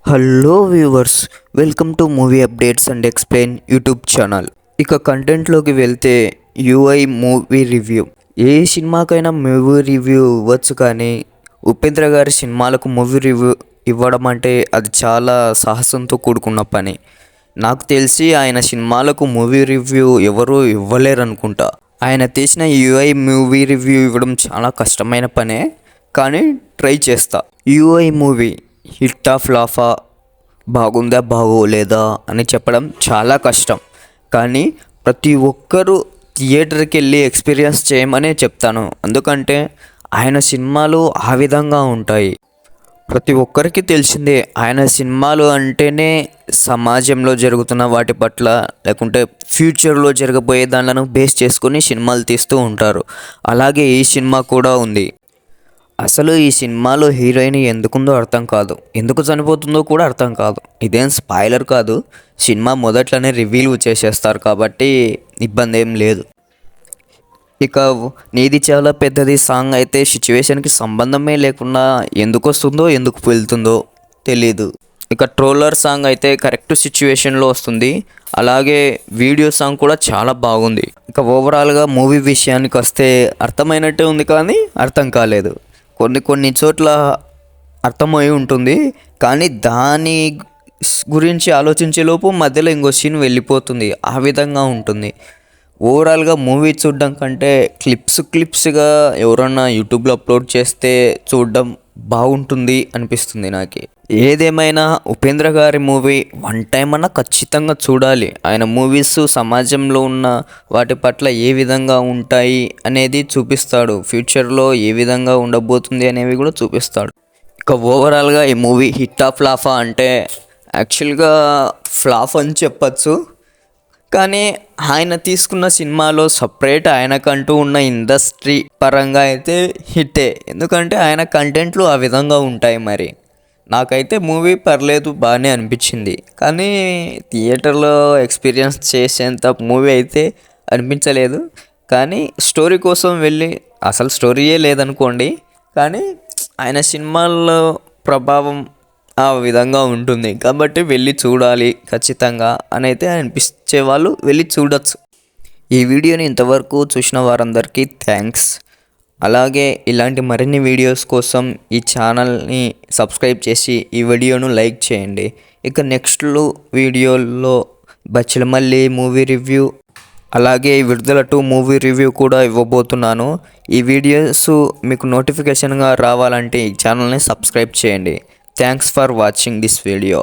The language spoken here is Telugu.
Hello viewers, welcome to movie updates and explain YouTube channel. ఇక కంటెంట్లోకి వెళ్తే యూఐ మూవీ రివ్యూ. ఏ సినిమాకైనా మూవీ రివ్యూ ఇవ్వచ్చు, కానీ ఉపేంద్ర గారి సినిమాలకు మూవీ రివ్యూ ఇవ్వడం అంటే అది చాలా సాహసంతో కూడుకున్న పని. నాకు తెలిసి ఆయన సినిమాలకు మూవీ రివ్యూ ఎవరూ ఇవ్వలేరు అనుకుంటా. ఆయన తీసిన యూఐ మూవీ రివ్యూ ఇవ్వడం చాలా కష్టమైన పనే, కానీ ట్రై చేస్తా. యూఐ మూవీ హిట్టా ఫ్లాఫా, బాగుందా బాగోలేదా అని చెప్పడం చాలా కష్టం. కానీ ప్రతి ఒక్కరూ థియేటర్కి వెళ్ళి ఎక్స్పీరియన్స్ చేయమనే చెప్తాను. ఎందుకంటే ఆయన సినిమాలు ఆ విధంగా ఉంటాయి. ప్రతి ఒక్కరికి తెలిసిందే, ఆయన సినిమాలు అంటేనే సమాజంలో జరుగుతున్న వాటి పట్ల, లేకుంటే ఫ్యూచర్లో జరగబోయే దానిలను బేస్ చేసుకొని సినిమాలు తీస్తూ ఉంటారు. అలాగే ఈ సినిమా కూడా ఉంది. అసలు ఈ సినిమాలో హీరోయిన్ ఎందుకుందో అర్థం కాదు, ఎందుకు చనిపోతుందో కూడా అర్థం కాదు. ఇదేం స్పాయిలర్ కాదు, సినిమా మొదట్లోనే రివీల్ చేసేస్తారు కాబట్టి ఇబ్బంది ఏం లేదు. ఇక నీది చాలా పెద్దది సాంగ్ అయితే సిచ్యువేషన్కి సంబంధమే లేకుండా ఎందుకు వస్తుందో ఎందుకు వెళ్తుందో తెలీదు. ఇక ట్రోలర్ సాంగ్ అయితే కరెక్ట్ సిచ్యువేషన్లో వస్తుంది. అలాగే వీడియో సాంగ్ కూడా చాలా బాగుంది. ఇక ఓవరాల్గా మూవీ విషయానికి వస్తే అర్థమైనట్టే ఉంది, కానీ అర్థం కాలేదు. కొన్ని చోట్ల అర్థమై ఉంటుంది, కానీ దాని గురించి ఆలోచించేలోపు మధ్యలో ఇంకో సీన్ వెళ్ళిపోతుంది. ఆ విధంగా ఉంటుంది. ఓవరాల్గా మూవీ చూడడం కంటే క్లిప్స్గా ఎవరన్నా యూట్యూబ్లో అప్లోడ్ చేస్తే చూడడం బాగుంటుంది అనిపిస్తుంది నాకు. ఏదేమైనా ఉపేంద్ర గారి మూవీ వన్ టైం అన్నా ఖచ్చితంగా చూడాలి. ఆయన మూవీస్ సమాజంలో ఉన్న వాటి పట్ల ఏ విధంగా ఉంటాయి అనేది చూపిస్తాడు. ఫ్యూచర్లో ఏ విధంగా ఉండబోతుంది అనేవి కూడా చూపిస్తాడు. ఇక ఓవరాల్గా ఈ మూవీ హిట్టా ఫ్లాఫా అంటే యాక్చువల్గా ఫ్లాఫ్ అని చెప్పచ్చు. కానీ ఆయన తీసుకున్న సినిమాలో సపరేట్ ఆయనకంటూ ఉన్న ఇండస్ట్రీ పరంగా అయితే హిట్టే. ఎందుకంటే ఆయన కంటెంట్లు ఆ విధంగా ఉంటాయి. మరి నాకైతే మూవీ పర్లేదు, బాగానే అనిపించింది. కానీ థియేటర్లో ఎక్స్పీరియన్స్ చేసేంత మూవీ అయితే అనిపించలేదు. కానీ స్టోరీ కోసం వెళ్ళి, అసలు స్టోరీయే లేదనుకోండి, కానీ ఆయన సినిమాల్లో ప్రభావం ఆ విధంగా ఉంటుంది కాబట్టి వెళ్ళి చూడాలి ఖచ్చితంగా అని అయితే అనిపించే వాళ్ళు వెళ్ళి చూడొచ్చు. ఈ వీడియోని ఇంతవరకు చూసిన వారందరికీ థ్యాంక్స్. అలాగే ఇలాంటి మరిన్ని వీడియోస్ కోసం ఈ ఛానల్ని సబ్స్క్రైబ్ చేసి ఈ వీడియోను లైక్ చేయండి. ఇక నెక్స్ట్ వీడియోలో బచ్చలమల్లి మూవీ రివ్యూ, అలాగే విడుదల 2 మూవీ రివ్యూ కూడా ఇవ్వబోతున్నాను. ఈ వీడియోస్ మీకు నోటిఫికేషన్గా రావాలంటే ఈ ఛానల్ని సబ్స్క్రైబ్ చేయండి. Thanks for watching this video.